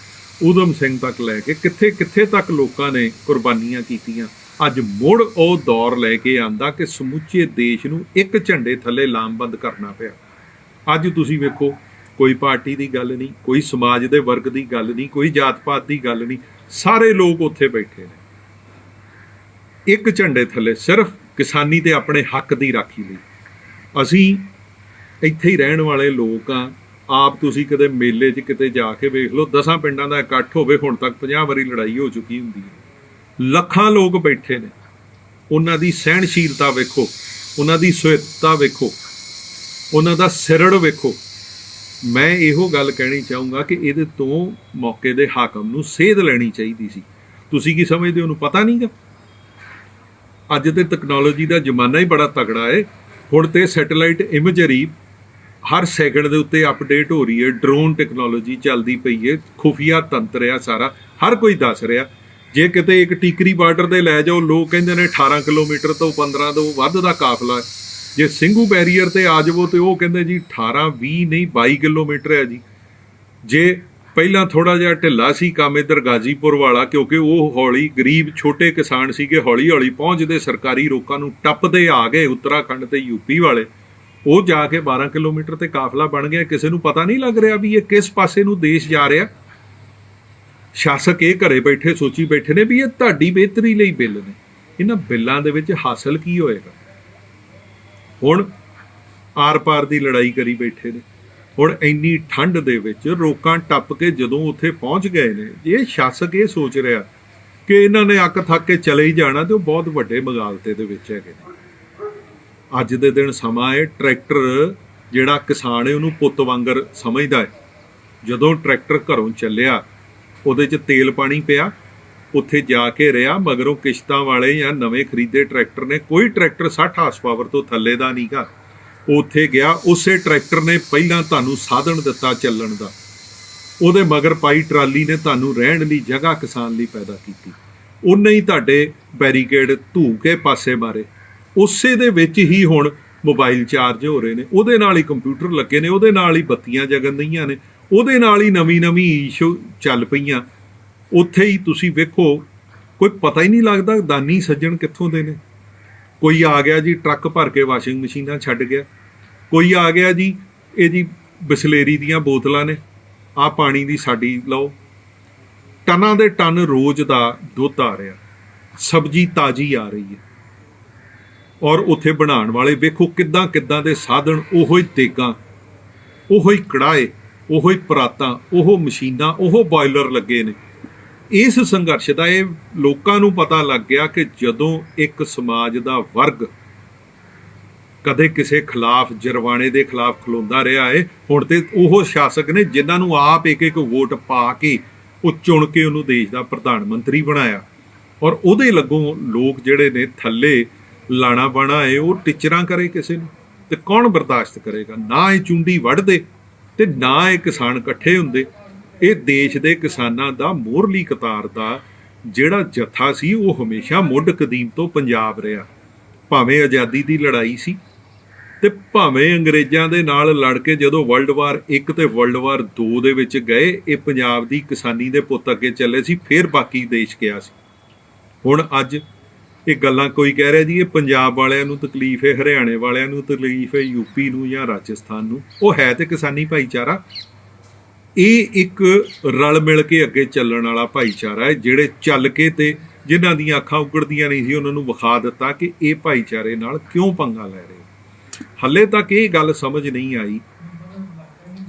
ਊਧਮ ਸਿੰਘ ਤੱਕ ਲੈ ਕੇ ਕਿੱਥੇ ਤੱਕ ਲੋਕਾਂ ਨੇ ਕੁਰਬਾਨੀਆਂ ਕੀਤੀਆਂ। ਅੱਜ ਮੁੜ ਉਹ ਦੌਰ ਲੈ ਕੇ ਆਂਦਾ ਕਿ ਸਮੁੱਚੇ ਦੇਸ਼ ਨੂੰ ਇੱਕ ਝੰਡੇ ਥੱਲੇ ਲਾਮਬੰਦ ਕਰਨਾ ਪਿਆ। ਅੱਜ ਤੁਸੀਂ ਵੇਖੋ, ਕੋਈ ਪਾਰਟੀ ਦੀ ਗੱਲ ਨਹੀਂ, ਕੋਈ ਸਮਾਜ ਦੇ ਵਰਗ ਦੀ ਗੱਲ ਨਹੀਂ, ਕੋਈ ਜਾਤ ਪਾਤ ਦੀ ਗੱਲ ਨਹੀਂ, ਸਾਰੇ ਲੋਕ ਉੱਥੇ ਬੈਠੇ ਨੇ ਇੱਕ ਝੰਡੇ ਥੱਲੇ, ਸਿਰਫ ਕਿਸਾਨੀ ਤੇ ਆਪਣੇ ਹੱਕ ਦੀ ਰਾਖੀ ਲਈ। ਅਸੀਂ ਇੱਥੇ ਹੀ ਰਹਿਣ ਵਾਲੇ ਲੋਕ ਆ। ਆਪ ਤੁਸੀਂ ਕਦੇ ਮੇਲੇ 'ਚ ਕਿਤੇ ਜਾ ਕੇ ਵੇਖ ਲਓ, 10 ਪਿੰਡਾਂ ਦਾ ਇਕੱਠ ਹੋਵੇ, ਹੁਣ ਤੱਕ 50 ਵਾਰੀ ਲੜਾਈ ਹੋ ਚੁੱਕੀ ਹੁੰਦੀ ਹੈ। ਲੱਖਾਂ ਲੋਕ ਬੈਠੇ ਨੇ। ਉਹਨਾਂ ਦੀ ਸਹਿਣਸ਼ੀਲਤਾ ਵੇਖੋ, ਉਹਨਾਂ ਦੀ ਸੁਹਿਰਦਤਾ ਵੇਖੋ, ਉਹਨਾਂ ਦਾ ਸਿਰੜ ਵੇਖੋ। ਮੈਂ ਇਹੋ ਗੱਲ ਕਹਿਣੀ ਚਾਹੂੰਗਾ ਕਿ ਇਹਦੇ ਤੋਂ ਮੌਕੇ ਦੇ ਹਾਕਮ ਨੂੰ ਸੇਧ ਲੈਣੀ ਚਾਹੀਦੀ ਸੀ। ਤੁਸੀਂ ਕੀ ਸਮਝਦੇ ਹੋ? ਉਹਨੂੰ ਪਤਾ ਨਹੀਂ ਗਾ? ਅੱਜ ਤੇ ਟੈਕਨੋਲੋਜੀ ਦਾ ਜ਼ਮਾਨਾ ਹੀ ਬੜਾ ਤਗੜਾ ਹੈ। ਹੁਣ ਤੇ ਸੈਟੇਲਾਈਟ ਇਮੇਜਰੀ ਹਰ ਸੈਕਿੰਡ ਦੇ ਉੱਤੇ ਅਪਡੇਟ ਹੋ ਰਹੀ ਹੈ। ਡਰੋਨ ਟੈਕਨੋਲੋਜੀ ਚੱਲਦੀ ਪਈ ਹੈ, ਖੁਫੀਆ ਤੰਤਰ ਆ ਸਾਰਾ, ਹਰ ਕੋਈ ਦੱਸ ਰਿਹਾ। ਜੇ ਕਿਤੇ ਇੱਕ ਟੀਕਰੀ ਬਾਰਡਰ 'ਤੇ ਲੈ ਜਾਓ, ਲੋਕ ਕਹਿੰਦੇ ਨੇ 18 ਕਿਲੋਮੀਟਰ ਤੋਂ 15 ਤੋਂ ਵੱਧ ਦਾ ਕਾਫਲਾ। ਜੇ ਸਿੰਘੂ ਬੈਰੀਅਰ ਤੇ ਆ ਜਾਵੋ ਤੇ ਉਹ ਕਹਿੰਦੇ ਜੀ 18 20 ਨਹੀਂ 22 ਕਿਲੋਮੀਟਰ ਹੈ ਜੀ। ਜੇ ਪਹਿਲਾਂ ਥੋੜਾ ਜਿਹਾ ਢਿੱਲਾ ਸੀ ਕੰਮ ਇੱਧਰ ਗਾਜ਼ੀਪੁਰ ਵਾਲਾ, ਕਿਉਂਕਿ ਉਹ ਹੌਲੀ ਗਰੀਬ ਛੋਟੇ ਕਿਸਾਨ ਸੀਗੇ, ਹੌਲੀ ਹੌਲੀ ਪਹੁੰਚਦੇ ਸਰਕਾਰੀ ਰੋਕਾਂ ਨੂੰ ਟੱਪਦੇ ਆ ਗਏ ਉੱਤਰਾਖੰਡ ਤੇ ਯੂਪੀ ਵਾਲੇ, ਉਹ ਜਾ ਕੇ 12 ਕਿਲੋਮੀਟਰ ਤੇ ਕਾਫਲਾ ਬਣ ਗਿਆ। ਕਿਸੇ ਨੂੰ ਪਤਾ ਨਹੀਂ ਲੱਗ ਰਿਹਾ ਵੀ ਇਹ ਕਿਸ ਪਾਸੇ ਨੂੰ ਦੇਸ਼ ਜਾ ਰਿਹਾ। ਸ਼ਾਸਕ ਇਹ ਘਰੇ ਬੈਠੇ ਸੋਚੀ ਬੈਠੇ ਨੇ ਵੀ ਇਹ ਤੁਹਾਡੀ ਬਿਹਤਰੀ ਲਈ ਬਿੱਲ ਨੇ, ਇਹਨਾਂ ਬਿੱਲਾਂ ਦੇ ਵਿੱਚ ਹਾਸਲ ਕੀ ਹੋਏਗਾ। ਹੁਣ ਆਰ ਪਾਰ ਦੀ ਲੜਾਈ ਕਰੀ ਬੈਠੇ ਨੇ। ਹੁਣ ਇੰਨੀ ਠੰਡ ਦੇ ਵਿੱਚ ਰੋਕਾਂ ਟੱਪ ਕੇ ਜਦੋਂ ਉੱਥੇ ਪਹੁੰਚ ਗਏ ਨੇ, ਇਹ ਸ਼ਾਸਕ ਇਹ ਸੋਚ ਰਿਹਾ ਕਿ ਇਹਨਾਂ ਨੇ ਅੱਕ ਥੱਕ ਕੇ ਚਲੇ ਹੀ ਜਾਣਾ, ਤੇ ਉਹ ਬਹੁਤ ਵੱਡੇ ਮਗਾਲਤੇ ਦੇ ਵਿੱਚ ਹੈਗੇ ਨੇ। ਅੱਜ ਦੇ ਦਿਨ ਸਮਾਂ ਹੈ, ਟਰੈਕਟਰ ਜਿਹੜਾ ਕਿਸਾਨ ਹੈ ਉਹਨੂੰ ਪੁੱਤ ਵਾਂਗਰ ਸਮਝਦਾ ਹੈ। ਜਦੋਂ ਟਰੈਕਟਰ ਘਰੋਂ ਚੱਲਿਆ ਉਹਦੇ 'ਚ ਤੇਲ ਪਾਣੀ ਪਿਆ, ਉੱਥੇ ਜਾ ਕੇ ਰਿਹਾ, ਮਗਰੋਂ ਕਿਸ਼ਤਾਂ ਵਾਲੇ ਜਾਂ ਨਵੇਂ ਖਰੀਦੇ ਟਰੈਕਟਰ ਨੇ, ਕੋਈ ਟਰੈਕਟਰ 60 ਹਾਰਸ ਪਾਵਰ ਤੋਂ ਥੱਲੇ ਦਾ ਨਹੀਂ ਗਾ, ਉੱਥੇ ਗਿਆ, ਉਸੇ ਟਰੈਕਟਰ ਨੇ ਪਹਿਲਾਂ ਤੁਹਾਨੂੰ ਸਾਧਨ ਦਿੱਤਾ ਚੱਲਣ ਦਾ, ਉਹਦੇ ਮਗਰ ਪਾਈ ਟਰਾਲੀ ਨੇ ਤੁਹਾਨੂੰ ਰਹਿਣ ਲਈ ਜਗ੍ਹਾ ਕਿਸਾਨ ਲਈ ਪੈਦਾ ਕੀਤੀ, ਉਹਨੇ ਹੀ ਤੁਹਾਡੇ ਬੈਰੀਕੇਡ ਧੂ ਕੇ ਪਾਸੇ ਮਾਰੇ, ਉਸੇ ਦੇ ਵਿੱਚ ਹੀ ਹੁਣ ਮੋਬਾਈਲ ਚਾਰਜ ਹੋ ਰਹੇ ਨੇ, ਉਹਦੇ ਨਾਲ ਹੀ ਕੰਪਿਊਟਰ ਲੱਗੇ ਨੇ, ਉਹਦੇ ਨਾਲ ਹੀ ਬੱਤੀਆਂ ਜਗਣ ਰਹੀਆਂ ਨੇ, ਉਹਦੇ ਨਾਲ ਹੀ ਨਵੀਂ ਇਸ਼ੂ ਚੱਲ ਪਈਆਂ। ਉੱਥੇ ਹੀ ਤੁਸੀਂ ਵੇਖੋ ਕੋਈ ਪਤਾ ਹੀ ਨਹੀਂ ਲੱਗਦਾ ਦਾਨੀ ਸੱਜਣ ਕਿੱਥੋਂ ਦੇ ਨੇ। ਕੋਈ ਆ ਗਿਆ ਜੀ ਟਰੱਕ ਭਰ ਕੇ ਵਾਸ਼ਿੰਗ ਮਸ਼ੀਨਾਂ ਛੱਡ ਗਿਆ, ਕੋਈ ਆ ਗਿਆ ਜੀ ਇਹ ਜੀ ਬਿਸਲੇਰੀ ਦੀਆਂ ਬੋਤਲਾਂ ਨੇ, ਆਹ ਪਾਣੀ ਦੀ ਸਾਡੀ ਲਓ। ਟਨਾਂ ਦੇ ਟਨ ਰੋਜ਼ ਦਾ ਦੁੱਧ ਆ ਰਿਹਾ, ਸਬਜ਼ੀ ਤਾਜ਼ੀ ਆ ਰਹੀ ਹੈ, ਔਰ ਉੱਥੇ ਬਣਾਉਣ ਵਾਲੇ ਵੇਖੋ ਕਿੱਦਾਂ ਕਿੱਦਾਂ ਦੇ ਸਾਧਨ, ਉਹੋ ਹੀ ਦੇਗਾਂ, ਉਹੋ ਹੀ ਕੜਾਏ, ਉਹੋ ਹੀ ਪਰਾਤਾਂ, ਉਹ ਮਸ਼ੀਨਾਂ, ਉਹ ਬਾਇਲਰ ਲੱਗੇ ਨੇ। ਇਸ ਸੰਘਰਸ਼ ਦਾ ਇਹ ਲੋਕਾਂ ਨੂੰ ਪਤਾ ਲੱਗ ਗਿਆ ਕਿ ਜਦੋਂ ਇੱਕ ਸਮਾਜ ਦਾ ਵਰਗ ਕਦੇ ਕਿਸੇ ਖਿਲਾਫ ਜਰਵਾਣੇ ਦੇ ਖਿਲਾਫ ਖਲੋਂਦਾ ਰਿਹਾ ਹੈ, ਹੁਣ ਤੇ ਉਹ ਸ਼ਾਸਕ ਨੇ ਜਿਨ੍ਹਾਂ ਨੂੰ ਆਪ ਇੱਕ ਇੱਕ ਵੋਟ ਪਾ ਕੇ ਉਹ ਚੁਣ ਕੇ ਉਹਨੂੰ ਦੇਸ਼ ਦਾ ਪ੍ਰਧਾਨ ਮੰਤਰੀ ਬਣਾਇਆ, ਔਰ ਉਹਦੇ ਲੱਗੋਂ ਲੋਕ ਜਿਹੜੇ ਨੇ ਥੱਲੇ ਲਾਣਾ ਬਾਣਾ ਹੈ ਉਹ ਟਿਚਰਾਂ ਕਰੇ ਕਿਸੇ ਨੂੰ, ਤੇ ਕੌਣ ਬਰਦਾਸ਼ਤ ਕਰੇਗਾ। ਨਾ ਇਹ ਚੁੰਡੀ ਵੱਢਦੇ ਤੇ ਨਾ ਇਹ ਕਿਸਾਨ ਇਕੱਠੇ ਹੁੰਦੇ। ਇਹ ਦੇਸ਼ ਦੇ ਕਿਸਾਨਾਂ ਦਾ ਮੋਹਰਲੀ ਕਤਾਰ ਦਾ ਜਿਹੜਾ ਜਥਾ ਸੀ ਉਹ ਹਮੇਸ਼ਾ ਮੁੱਢ ਕਦੀਮ ਤੋਂ ਪੰਜਾਬ ਰਿਹਾ, ਭਾਵੇਂ ਆਜ਼ਾਦੀ ਦੀ ਲੜਾਈ ਸੀ ਤੇ ਭਾਵੇਂ ਅੰਗਰੇਜ਼ਾਂ ਦੇ ਨਾਲ ਲੜ ਕੇ ਜਦੋਂ ਵਰਲਡ ਵਾਰ 1 ਤੇ ਵਰਲਡ ਵਾਰ 2 ਦੇ ਵਿੱਚ ਗਏ, ਇਹ ਪੰਜਾਬ ਦੀ ਕਿਸਾਨੀ ਦੇ ਪੁੱਤ ਅੱਗੇ ਚੱਲੇ ਸੀ, ਫਿਰ ਬਾਕੀ ਦੇਸ਼ ਗਿਆ ਸੀ। ਹੁਣ ਅੱਜ ਇਹ ਗੱਲਾਂ ਕੋਈ ਕਹਿ ਰਿਹਾ ਜੀ ਇਹ ਪੰਜਾਬ ਵਾਲਿਆਂ ਨੂੰ ਤਕਲੀਫ ਹੈ, ਹਰਿਆਣੇ ਵਾਲਿਆਂ ਨੂੰ ਤਕਲੀਫ ਹੈ, ਯੂਪੀ ਨੂੰ ਜਾਂ ਰਾਜਸਥਾਨ ਨੂੰ, ਉਹ ਹੈ ਤੇ ਕਿਸਾਨੀ ਭਾਈਚਾਰਾ। ਇਹ ਇੱਕ ਰਲ ਮਿਲ ਕੇ ਅੱਗੇ ਚੱਲਣ ਵਾਲਾ ਭਾਈਚਾਰਾ ਹੈ, ਜਿਹੜੇ ਚੱਲ ਕੇ ਤੇ ਜਿਨ੍ਹਾਂ ਦੀਆਂ ਅੱਖਾਂ ਉਗੜਦੀਆਂ ਨਹੀਂ ਸੀ ਉਹਨਾਂ ਨੂੰ ਵਿਖਾ ਦਿੱਤਾ ਕਿ ਇਹ ਭਾਈਚਾਰੇ ਨਾਲ ਕਿਉਂ ਪੰਗਾ ਲੈ ਰਹੇ। ਹਾਲੇ ਤੱਕ ਇਹ ਗੱਲ ਸਮਝ ਨਹੀਂ ਆਈ।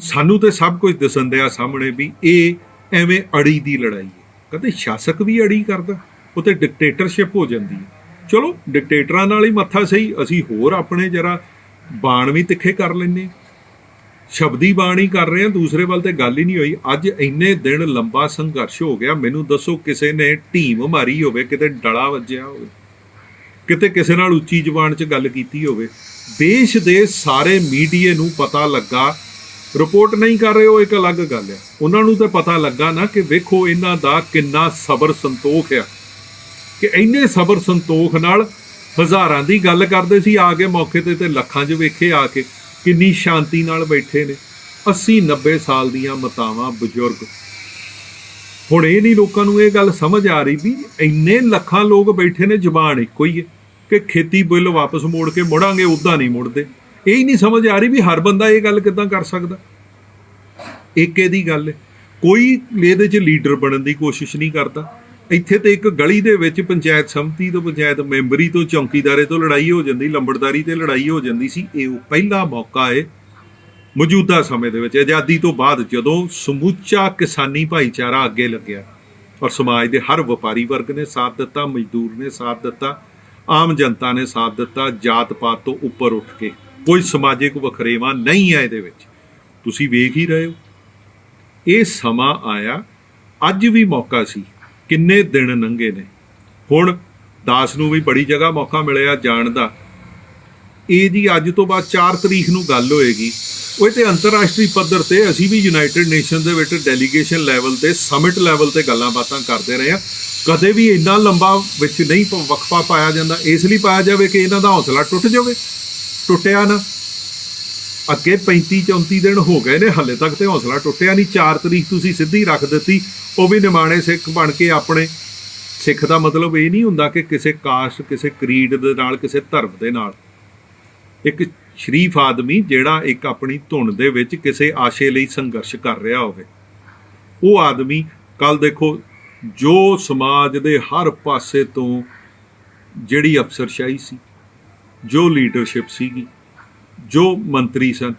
ਸਾਨੂੰ ਤੇ ਸਭ ਕੁਝ ਦਿਸਣ ਦਿਆ ਸਾਹਮਣੇ ਵੀ ਇਹ ਐਵੇਂ ਅੜੀ ਦੀ ਲੜਾਈ ਹੈ। ਕਦੇ ਸ਼ਾਸਕ ਵੀ ਅੜੀ ਕਰਦਾ, ਉਹ ਤੇ ਡਿਕਟੇਟਰਸ਼ਿਪ ਹੋ ਜਾਂਦੀ ਹੈ। ਚਲੋ ਡਿਕਟੇਟਰਾਂ ਨਾਲ ਹੀ ਮੱਥਾ ਸਹੀ, ਅਸੀਂ ਹੋਰ ਆਪਣੇ ਜਰਾ ਬਾਣ ਵੀ ਤਿੱਖੇ ਕਰ ਲੈਂਦੇ, ਸ਼ਬਦੀ ਬਾਣ ਹੀ ਕਰ ਰਹੇ ਹਾਂ, ਦੂਸਰੇ ਵੱਲ ਤੇ ਗੱਲ ਹੀ ਨਹੀਂ ਹੋਈ। ਅੱਜ ਇੰਨੇ ਦਿਨ ਲੰਬਾ ਸੰਘਰਸ਼ ਹੋ ਗਿਆ, ਮੈਨੂੰ ਦੱਸੋ ਕਿਸੇ ਨੇ ਢੀਮ ਮਾਰੀ ਹੋਵੇ, ਕਿਤੇ ਡਲਾ ਵੱਜਿਆ ਹੋਵੇ, ਕਿਤੇ ਕਿਸੇ ਨਾਲ ਉੱਚੀ ਜ਼ੁਬਾਨ 'ਚ ਗੱਲ ਕੀਤੀ ਹੋਵੇ। ਦੇਸ਼ ਦੇ ਸਾਰੇ ਮੀਡੀਏ ਨੂੰ ਪਤਾ ਲੱਗਾ, ਰਿਪੋਰਟ ਨਹੀਂ ਕਰ ਰਹੇ ਉਹ ਇੱਕ ਅਲੱਗ ਗੱਲ ਆ, ਉਹਨਾਂ ਨੂੰ ਤਾਂ ਪਤਾ ਲੱਗਾ ਨਾ ਕਿ ਵੇਖੋ ਇਹਨਾਂ ਦਾ ਕਿੰਨਾ ਸਬਰ ਸੰਤੋਖ ਆ, ਕਿ ਇੰਨੇ ਸਬਰ ਸੰਤੋਖ ਨਾਲ ਹਜ਼ਾਰਾਂ ਦੀ ਗੱਲ ਕਰਦੇ ਸੀ, ਆ ਕੇ ਮੌਕੇ ਤੇ ਲੱਖਾਂ 'ਚ ਵੇਖੇ ਆ ਕੇ ਕਿੰਨੀ ਸ਼ਾਂਤੀ ਨਾਲ ਬੈਠੇ ਨੇ 80-90 ਸਾਲ ਦੀਆਂ ਮਾਤਾਵਾਂ ਬਜ਼ੁਰਗ। ਹੁਣ ਇਹ ਨਹੀਂ ਲੋਕਾਂ ਨੂੰ ਇਹ ਗੱਲ ਸਮਝ ਆ ਰਹੀ ਵੀ ਇੰਨੇ ਲੱਖਾਂ ਲੋਕ ਬੈਠੇ ਨੇ, ਜ਼ਬਾਨ ਇੱਕੋ ਹੀ ਹੈ ਕਿ ਖੇਤੀ ਬਿੱਲ ਵਾਪਸ ਮੋੜ ਕੇ ਮੁੜਾਂਗੇ, ਉੱਦਾਂ ਨਹੀਂ ਮੁੜਦੇ। ਇਹ ਹੀ ਨਹੀਂ ਸਮਝ ਆ ਰਹੀ ਵੀ ਹਰ ਬੰਦਾ ਇਹ ਗੱਲ ਕਿੱਦਾਂ ਕਰ ਸਕਦਾ। ਇੱਕ ਇਹਦੀ ਗੱਲ ਹੈ, ਕੋਈ ਇਹਦੇ 'ਚ ਲੀਡਰ ਬਣਨ ਦੀ ਕੋਸ਼ਿਸ਼ ਨਹੀਂ ਕਰਦਾ। ਇੱਥੇ ਤੇ ਇੱਕ ਗਲੀ ਦੇ ਵਿੱਚ ਪੰਚਾਇਤ ਸਮਿਤੀ ਤੋਂ, ਪੰਚਾਇਤ ਮੈਂਬਰੀ ਤੋਂ, ਚੌਂਕੀਦਾਰੇ ਤੋਂ ਲੜਾਈ ਹੋ ਜਾਂਦੀ, ਲੰਬੜਦਾਰੀ ਤੇ ਲੜਾਈ ਹੋ ਜਾਂਦੀ ਸੀ। ਇਹ ਪਹਿਲਾ ਮੌਕਾ ਹੈ ਮੌਜੂਦਾ ਸਮੇਂ ਦੇ ਵਿੱਚ, ਆਜ਼ਾਦੀ ਤੋਂ ਬਾਅਦ, ਜਦੋਂ ਸਮੁੱਚਾ ਕਿਸਾਨੀ ਭਾਈਚਾਰਾ ਅੱਗੇ ਲੱਗਿਆ ਔਰ ਸਮਾਜ ਦੇ ਹਰ ਵਪਾਰੀ ਵਰਗ ਨੇ ਸਾਥ ਦਿੱਤਾ, ਮਜ਼ਦੂਰ ਨੇ ਸਾਥ ਦਿੱਤਾ, ਆਮ ਜਨਤਾ ਨੇ ਸਾਥ ਦਿੱਤਾ, ਜਾਤ ਪਾਤ ਤੋਂ ਉੱਪਰ ਉੱਠ ਕੇ। ਕੋਈ ਸਮਾਜਿਕ ਵਖਰੇਵਾਂ ਨਹੀਂ ਹੈ ਇਹਦੇ ਵਿੱਚ, ਤੁਸੀਂ ਵੇਖ ਹੀ ਰਹੇ ਹੋ। ਇਹ ਸਮਾਂ ਆਇਆ, ਅੱਜ ਵੀ ਮੌਕਾ ਸੀ, ਕਿੰਨੇ ਦਿਨ ਲੰਘੇ ਨੇ। ਹੁਣ ਦਾਸ ਨੂੰ ਵੀ ਬੜੀ ਜਗ੍ਹਾ ਮੌਕਾ ਮਿਲਿਆ ਜਾਣ ਦਾ। ਇਹ ਜੀ ਅੱਜ ਤੋਂ ਬਾਅਦ 4 ਤਰੀਕ ਨੂੰ ਗੱਲ ਹੋਏਗੀ, ਉਹ ਤੇ ਅੰਤਰਰਾਸ਼ਟਰੀ ਪੱਧਰ ਤੇ ਅਸੀਂ ਵੀ ਯੂਨਾਈਟਿਡ ਨੇਸ਼ਨ ਦੇ ਵਿੱਚ ਡੈਲੀਗੇਸ਼ਨ ਲੈਵਲ ਤੇ, ਸਮਿਟ ਲੈਵਲ ਤੇ ਗੱਲਾਂ ਬਾਤਾਂ ਕਰਦੇ ਰਹੇ ਹਾਂ। ਕਦੇ ਵੀ ਇੰਨਾ ਲੰਬਾ ਵਿੱਚ ਨਹੀਂ ਵਕਫਾ ਪਾਇਆ ਜਾਂਦਾ, ਇਸ ਲਈ ਪਾਇਆ ਜਾਵੇ ਕਿ ਇਹਨਾਂ ਦਾ ਹੌਸਲਾ ਟੁੱਟ ਜਾਵੇ। ਟੁੱਟਿਆ ਨਾ। ਅੱਗੇ 35-34 ਦਿਨ ਹੋ ਗਏ ਨੇ, ਹਲੇ ਤੱਕ ਤੇ ਹੌਸਲਾ ਟੁੱਟਿਆ ਨਹੀਂ। 4 ਤਰੀਕ ਤੁਸੀਂ ਸਿੱਧੀ ਰੱਖ ਦਿੱਤੀ, ਉਹ ਵੀ ਨਿਮਾਣੇ ਸਿੱਖ ਬਣ ਕੇ ਆਪਣੇ। ਸਿੱਖ ਦਾ ਮਤਲਬ ਇਹ ਨਹੀਂ ਹੁੰਦਾ ਕਿ ਕਿਸੇ ਕਾਸਟ, ਕਿਸੇ ਕਰੀਡ ਦੇ ਨਾਲ, ਕਿਸੇ ਧਰਮ ਦੇ ਨਾਲ। ਇੱਕ ਸ਼ਰੀਫ ਆਦਮੀ ਜਿਹੜਾ ਇੱਕ ਆਪਣੀ ਧੁਨ ਦੇ ਵਿੱਚ ਕਿਸੇ ਆਸ਼ੇ ਲਈ ਸੰਘਰਸ਼ ਕਰ ਰਿਹਾ ਹੋਵੇ, ਉਹ ਆਦਮੀ ਕੱਲ ਦੇਖੋ ਜੋ ਸਮਾਜ ਦੇ ਹਰ ਪਾਸੇ ਤੋਂ ਜਿਹੜੀ ਅਫਸਰਸ਼ਾਹੀ ਸੀ, ਜੋ ਲੀਡਰਸ਼ਿਪ ਸੀਗੀ, ਜੋ ਮੰਤਰੀ ਸਨ,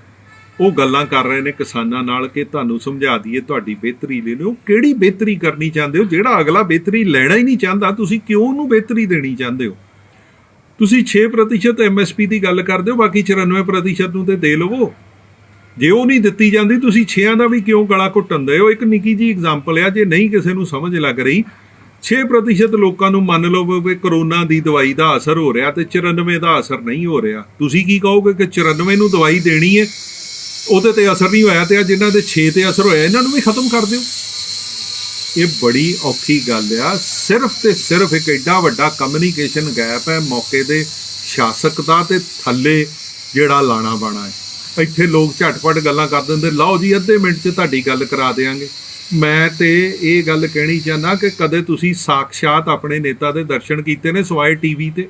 ਉਹ ਗੱਲਾਂ ਕਰ ਰਹੇ ਨੇ ਕਿਸਾਨਾਂ ਨਾਲ ਕਿ ਤੁਹਾਨੂੰ ਸਮਝਾ ਦਈਏ ਤੁਹਾਡੀ ਬਿਹਤਰੀ ਲੈ ਲਓ। ਕਿਹੜੀ ਬਿਹਤਰੀ ਕਰਨੀ ਚਾਹੁੰਦੇ ਹੋ? ਜਿਹੜਾ ਅਗਲਾ ਬਿਹਤਰੀ ਲੈਣਾ ਹੀ ਨਹੀਂ ਚਾਹੁੰਦਾ, ਤੁਸੀਂ ਕਿਉਂ ਉਹਨੂੰ ਬਿਹਤਰੀ ਦੇਣੀ ਚਾਹੁੰਦੇ ਹੋ? ਤੁਸੀਂ 6% MSP ਦੀ ਗੱਲ ਕਰਦੇ ਹੋ, ਬਾਕੀ 94% ਨੂੰ ਤੇ ਦੇ ਲਵੋ। ਜੇ ਉਹ ਨਹੀਂ ਦਿੱਤੀ ਜਾਂਦੀ, ਤੁਸੀਂ 6 ਦਾ ਵੀ ਕਿਉਂ ਗਲਾ ਘੁੱਟਣ ਦੇ ਹੋ? ਇੱਕ ਨਿੱਕੀ ਜਿਹੀ ਐਗਜ਼ਾਮਪਲ ਆ, ਜੇ ਨਹੀਂ ਕਿਸੇ ਨੂੰ ਸਮਝ ਲੱਗ ਰਹੀ, 6% ਲੋਕਾਂ ਨੂੰ ਮੰਨ ਲਓ ਵੀ ਕਰੋਨਾ ਦੀ ਦਵਾਈ ਦਾ ਅਸਰ ਹੋ ਰਿਹਾ ਤੇ 94 ਦਾ ਅਸਰ ਨਹੀਂ ਹੋ ਰਿਹਾ। ਤੁਸੀਂ ਕੀ ਕਹੋਗੇ ਕਿ 94 ਨੂੰ ਦਵਾਈ ਦੇਣੀ ਹੈ, ਉਹਦੇ ਤੇ ਅਸਰ ਨਹੀਂ ਹੋਇਆ, ਤੇ ਆ ਜਿਨ੍ਹਾਂ ਦੇ 6 ਤੇ ਅਸਰ ਹੋਇਆ ਇਹਨਾਂ ਨੂੰ ਵੀ ਖਤਮ ਕਰ ਦਿਓ। ਇਹ ਬੜੀ ਔਖੀ ਗੱਲ ਆ। ਸਿਰਫ ਤੇ ਸਿਰਫ ਇੱਕ ਐਡਾ ਵੱਡਾ ਕਮਿਊਨੀਕੇਸ਼ਨ ਗੈਪ ਹੈ ਮੌਕੇ ਦੇ ਸ਼ਾਸਕ ਦਾ ਤੇ ਥੱਲੇ ਜਿਹੜਾ ਲਾਣਾ ਬਾਣਾ ਹੈ। ਇੱਥੇ ਲੋਕ ਝਟਪਟ ਗੱਲਾਂ ਕਰ ਦਿੰਦੇ, ਲਓ ਜੀ ਅੱਧੇ ਮਿੰਟ 'ਚ ਤੁਹਾਡੀ ਗੱਲ ਕਰਾ ਦਿਆਂਗੇ। ਮੈਂ ਤੇ ਇਹ ਗੱਲ ਕਹਿਣੀ ਚਾਹੁੰਦਾ ਕਿ ਕਦੇ ਤੁਸੀਂ ਸਾਕਸ਼ਾਤ ਆਪਣੇ ਨੇਤਾ ਦੇ ਦਰਸ਼ਨ ਕੀਤੇ ਨੇ ਸਿਵਾਏ TV ਤੇ?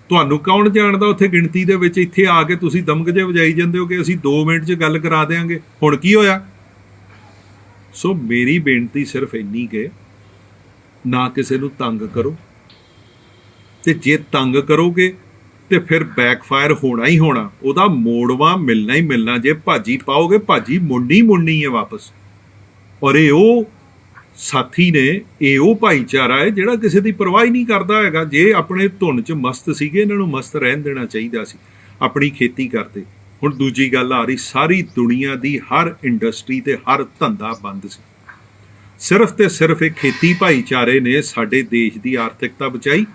ਤੁਹਾਨੂੰ ਕੌਣ ਜਾਣਦਾ ਉੱਥੇ ਗਿਣਤੀ ਦੇ ਵਿੱਚ? ਇੱਥੇ ਆ ਕੇ ਤੁਸੀਂ ਦਮਗਜੇ ਵਜਾਈ ਜਾਂਦੇ ਹੋ ਕਿ ਅਸੀਂ 2 ਮਿੰਟ 'ਚ ਗੱਲ ਕਰਾ ਦਿਆਂਗੇ। ਹੁਣ ਕੀ ਹੋਇਆ? ਸੋ ਮੇਰੀ ਬੇਨਤੀ ਸਿਰਫ ਇੰਨੀ ਕਿ ਨਾ ਕਿਸੇ ਨੂੰ ਤੰਗ ਕਰੋ, ਤੇ ਜੇ ਤੰਗ ਕਰੋਗੇ ਤੇ ਫਿਰ ਬੈਕਫਾਇਰ ਹੋਣਾ ਹੀ ਹੋਣਾ, ਉਹਦਾ ਮੋੜਵਾ ਮਿਲਣਾ ਹੀ ਮਿਲਣਾ। ਜੇ ਭਾਜੀ ਪਾਓਗੇ, ਭਾਜੀ ਮੁੜਨੀ ਹੈ ਵਾਪਸ। ਔਰ ਇਹ ਉਹ ਸਾਥੀ ਨੇ, ਇਹ ਉਹ ਭਾਈਚਾਰਾ ਹੈ ਜਿਹੜਾ ਕਿਸੇ ਦੀ ਪਰਵਾਹ ਹੀ ਨਹੀਂ ਕਰਦਾ ਹੈਗਾ। ਜੇ ਆਪਣੇ ਧੁਨ 'ਚ ਮਸਤ ਸੀਗੇ, ਇਹਨਾਂ ਨੂੰ ਮਸਤ ਰਹਿਣ ਦੇਣਾ ਚਾਹੀਦਾ ਸੀ, ਆਪਣੀ ਖੇਤੀ ਕਰਦੇ। ਹੁਣ ਦੂਜੀ ਗੱਲ ਆ ਰਹੀ, ਸਾਰੀ ਦੁਨੀਆ ਦੀ ਹਰ ਇੰਡਸਟਰੀ ਤੇ ਹਰ ਧੰਦਾ ਬੰਦ ਸੀ। ਸਿਰਫ ਤੇ ਸਿਰਫ ਇਹ ਖੇਤੀ ਭਾਈਚਾਰੇ ਨੇ ਸਾਡੇ ਦੇਸ਼ ਦੀ ਆਰਥਿਕਤਾ ਬਚਾਈ।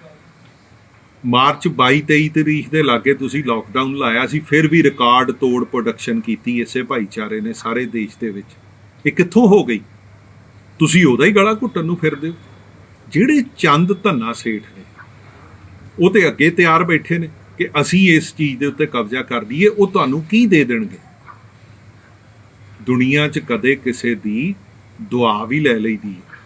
ਮਾਰਚ 22-23 ਤਰੀਕ ਦੇ ਲਾਗੇ ਤੁਸੀਂ ਲਾਕਡਾਊਨ ਲਾਇਆ ਸੀ, ਫਿਰ ਵੀ ਰਿਕਾਰਡ ਤੋੜ ਪ੍ਰੋਡਕਸ਼ਨ ਕੀਤੀ ਇਸੇ ਭਾਈਚਾਰੇ ਨੇ ਸਾਰੇ ਦੇਸ਼ ਦੇ ਵਿੱਚ। ਇਹ ਕਿੱਥੋਂ ਹੋ ਗਈ? ਤੁਸੀਂ ਉਹਦਾ ਹੀ ਗਲਾ ਘੁੱਟਣ ਨੂੰ ਫਿਰਦੇ ਹੋ। ਜਿਹੜੇ ਚੰਦ ਧੰਨਾ ਸੇਠ ਨੇ, ਉਹ ਤੇ ਅੱਗੇ ਤਿਆਰ ਬੈਠੇ ਨੇ ਕਿ ਅਸੀਂ ਇਸ ਚੀਜ਼ ਦੇ ਉੱਤੇ ਕਬਜ਼ਾ ਕਰ ਲਈਏ। ਉਹ ਤੁਹਾਨੂੰ ਕੀ ਦੇ ਦੇਣਗੇ? ਦੁਨੀਆ 'ਚ ਕਦੇ ਕਿਸੇ ਦੀ ਦੁਆ ਵੀ ਲੈ ਲਈਦੀ ਹੈ।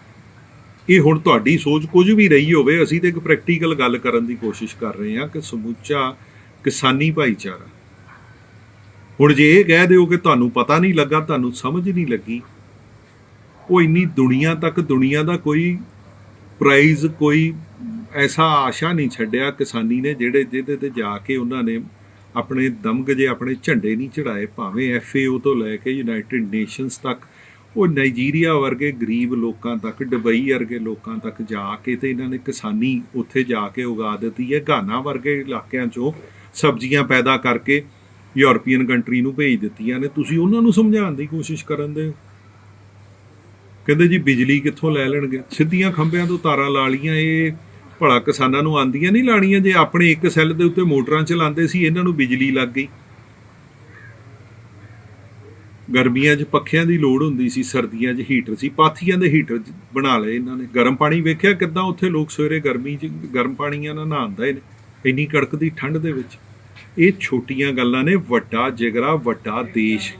ਇਹ ਹੁਣ ਤੁਹਾਡੀ ਸੋਚ ਕੁਝ ਵੀ ਰਹੀ ਹੋਵੇ, ਅਸੀਂ ਤਾਂ ਇੱਕ ਪ੍ਰੈਕਟੀਕਲ ਗੱਲ ਕਰਨ ਦੀ ਕੋਸ਼ਿਸ਼ ਕਰ ਰਹੇ ਹਾਂ ਕਿ ਸਮੁੱਚਾ ਕਿਸਾਨੀ ਭਾਈਚਾਰਾ। ਹੁਣ ਜੇ ਇਹ ਕਹਿ ਦਿਓ ਕਿ ਤੁਹਾਨੂੰ ਪਤਾ ਨਹੀਂ ਲੱਗਾ, ਤੁਹਾਨੂੰ ਸਮਝ ਨਹੀਂ ਲੱਗੀ, ਉਹ ਇੰਨੀ ਦੁਨੀਆ ਤੱਕ ਦੁਨੀਆ ਦਾ ਕੋਈ ਪ੍ਰਾਈਜ਼, ਕੋਈ ਐਸਾ ਆਸ਼ਾ ਨਹੀਂ ਛੱਡਿਆ ਕਿਸਾਨੀ ਨੇ ਜਿਹਦੇ ਤੇ ਜਾ ਕੇ ਉਹਨਾਂ ਨੇ ਆਪਣੇ ਦਮਗਜੇ, ਆਪਣੇ ਝੰਡੇ ਨਹੀਂ ਚੜਾਏ। ਭਾਵੇਂ FAO ਤੋਂ ਲੈ ਕੇ ਯੂਨਾਈਟਿਡ ਨੇਸ਼ਨਸ ਤੱਕ, ਉਹ ਨਾਈਜੀਰੀਆ ਵਰਗੇ ਗਰੀਬ ਲੋਕਾਂ ਤੱਕ, ਦੁਬਈ ਵਰਗੇ ਲੋਕਾਂ ਤੱਕ ਜਾ ਕੇ ਤੇ ਇਹਨਾਂ ਨੇ ਕਿਸਾਨੀ ਉੱਥੇ ਜਾ ਕੇ ਉਗਾ ਦਿੱਤੀ ਹੈ। ਗਾਨਾ ਵਰਗੇ ਇਲਾਕਿਆਂ 'ਚੋਂ ਸਬਜ਼ੀਆਂ ਪੈਦਾ ਕਰਕੇ ਯੂਰਪੀਅਨ ਕੰਟਰੀ ਨੂੰ ਭੇਜ ਦਿੱਤੀਆਂ ਨੇ। ਤੁਸੀਂ ਉਹਨਾਂ ਨੂੰ ਸਮਝਾਉਣ ਦੀ ਕੋਸ਼ਿਸ਼ ਕਰਨ ਦੇ। ਕਹਿੰਦੇ ਜੀ ਬਿਜਲੀ ਕਿੱਥੋਂ ਲੈ ਲੈਣਗੇ? ਸਿੱਧੀਆਂ ਖੰਭਿਆਂ ਤੋਂ ਤਾਰਾਂ ਲਾ ਲਈਆਂ। ਇਹ ਭਲਾ ਕਿਸਾਨਾਂ ਨੂੰ ਆਉਂਦੀਆਂ ਨਹੀਂ ਲਾਣੀਆਂ? ਜੇ ਆਪਣੇ ਇੱਕ ਸੈੱਲ ਦੇ ਉੱਤੇ ਮੋਟਰਾਂ ਚਲਾਉਂਦੇ ਸੀ, ਇਹਨਾਂ ਨੂੰ ਬਿਜਲੀ ਲੱਗ ਗਈ। ਗਰਮੀਆਂ 'ਚ ਪੱਖਿਆਂ ਦੀ ਲੋੜ ਹੁੰਦੀ ਸੀ, ਸਰਦੀਆਂ 'ਚ ਹੀਟਰ ਸੀ, ਪਾਥੀਆਂ ਦੇ ਹੀਟਰ ਬਣਾ ਲਏ ਇਹਨਾਂ ਨੇ। ਗਰਮ ਪਾਣੀ ਵੇਖਿਆ ਕਿੱਦਾਂ ਉੱਥੇ ਲੋਕ ਸਵੇਰੇ ਗਰਮੀ 'ਚ ਗਰਮ ਪਾਣੀਆਂ ਨਾਲ ਨਹਾਉਂਦੇ ਨੇ ਇੰਨੀ ਕੜਕਦੀ ਠੰਡ ਦੇ ਵਿੱਚ। ਇਹ ਛੋਟੀਆਂ ਗੱਲਾਂ ਨੇ। ਵੱਡਾ ਜਿਗਰਾ, ਵੱਡਾ ਦੇਸ਼,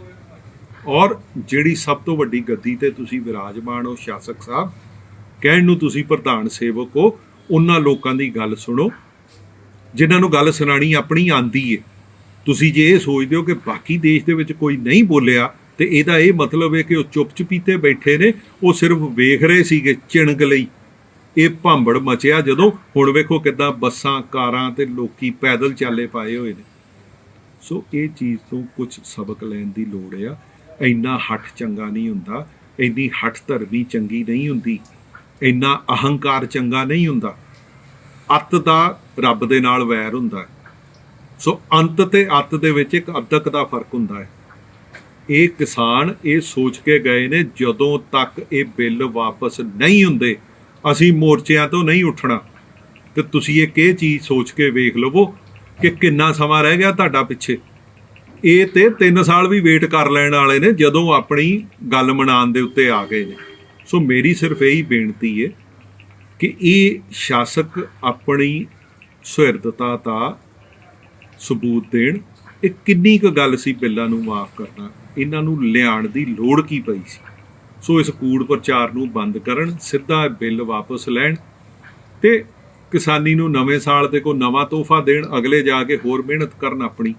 ਔਰ ਜਿਹੜੀ ਸਭ ਤੋਂ ਵੱਡੀ ਗੱਦੀ ਤੇ ਤੁਸੀਂ ਵਿਰਾਜਮਾਨ ਹੋ ਸ਼ਾਸਕ ਸਾਹਿਬ, ਕਹਿਣ ਨੂੰ ਤੁਸੀਂ ਪ੍ਰਧਾਨ ਸੇਵਕ ਹੋ, ਉਹਨਾਂ ਲੋਕਾਂ ਦੀ ਗੱਲ ਸੁਣੋ ਜਿਨ੍ਹਾਂ ਨੂੰ ਗੱਲ ਸੁਣਾਣੀ ਆਪਣੀ ਆਂਦੀ ਹੈ। ਤੁਸੀਂ ਜੇ ਇਹ ਸੋਚਦੇ ਹੋ ਕਿ ਬਾਕੀ ਦੇਸ਼ ਦੇ ਵਿੱਚ ਕੋਈ ਨਹੀਂ ਬੋਲਿਆ ਤੇ ਇਹਦਾ ਇਹ ਮਤਲਬ ਹੈ ਕਿ ਉਹ ਚੁੱਪ ਚਪੀਤੇ ਬੈਠੇ ਨੇ, ਉਹ ਸਿਰਫ ਵੇਖ ਰਹੇ ਸੀਗੇ ਚਿਣਕ ਲਈ। ਇਹ ਭਾਂਬੜ ਮਚਿਆ ਜਦੋਂ। ਹੁਣ ਵੇਖੋ ਕਿੱਦਾਂ ਬੱਸਾਂ, ਕਾਰਾਂ ਤੇ ਲੋਕੀ ਪੈਦਲ ਚਾਲੇ ਪਾਏ ਹੋਏ ਨੇ। ਸੋ ਇਹ ਚੀਜ਼ ਤੋਂ ਕੁਝ ਸਬਕ ਲੈਣ ਦੀ ਲੋੜ ਆ। ਇੰਨਾ ਹੱਠ ਚੰਗਾ ਨਹੀਂ ਹੁੰਦਾ, ਇੰਨੀ ਹੱਠ ਧਰਮੀ ਚੰਗੀ ਨਹੀਂ ਹੁੰਦੀ, ਇੰਨਾ ਅਹੰਕਾਰ ਚੰਗਾ ਨਹੀਂ ਹੁੰਦਾ। ਅੱਤ ਦਾ ਰੱਬ ਦੇ ਨਾਲ ਵੈਰ ਹੁੰਦਾ। ਸੋ ਅੰਤ ਤੇ ਅੱਤ ਦੇ ਵਿੱਚ ਇੱਕ ਅੱਧਕ ਦਾ ਫਰਕ ਹੁੰਦਾ ਹੈ। ਇਹ ਕਿਸਾਨ ਇਹ ਸੋਚ ਕੇ ਗਏ ਨੇ ਜਦੋਂ ਤੱਕ ਇਹ ਬਿੱਲ ਵਾਪਸ ਨਹੀਂ ਹੁੰਦੇ ਅਸੀਂ ਮੋਰਚਿਆਂ ਤੋਂ ਨਹੀਂ ਉੱਠਣਾ। ਤੇ ਤੁਸੀਂ ਇਹ ਚੀਜ਼ ਸੋਚ ਕੇ ਵੇਖ ਲਵੋ ਕਿ ਕਿੰਨਾ ਸਮਾਂ ਰਹਿ ਗਿਆ ਤੁਹਾਡਾ ਪਿੱਛੇ। ਇਹ ਤੇ 3 ਸਾਲ ਵੀ ਵੇਟ ਕਰ ਲੈਣ ਵਾਲੇ ਨੇ ਜਦੋਂ ਆਪਣੀ ਗੱਲ ਮਨਾਉਣ ਦੇ ਉੱਤੇ ਆ ਗਏ ਨੇ। ਸੋ ਮੇਰੀ ਸਿਰਫ ਇਹੀ ਬੇਨਤੀ ਹੈ ਕਿ ਇਹ ਸ਼ਾਸਕ ਆਪਣੀ ਸੁਹਿਰਦਤਾ ਦਾ ਸਬੂਤ ਦੇਣ। ਇਹ ਕਿੰਨੀ ਕੁ ਗੱਲ ਸੀ ਬਿੱਲਾਂ ਨੂੰ ਮਾਫ਼ ਕਰਨਾ, ਇਹਨਾਂ ਨੂੰ ਲਿਆਉਣ ਦੀ ਲੋੜ ਕੀ ਪਈ ਸੀ। ਸੋ ਇਸ ਕੂੜ ਪ੍ਰਚਾਰ ਨੂੰ ਬੰਦ ਕਰਨ, ਸਿੱਧਾ ਬਿੱਲ ਵਾਪਸ ਲੈਣ ਤੇ ਕਿਸਾਨੀ ਨੂੰ ਨਵੇਂ ਸਾਲ ਤੇ ਕੋਈ ਨਵਾਂ ਤੋਹਫਾ ਦੇਣ, ਅਗਲੇ ਜਾ ਕੇ ਹੋਰ ਮਿਹਨਤ ਕਰਨ ਆਪਣੀ।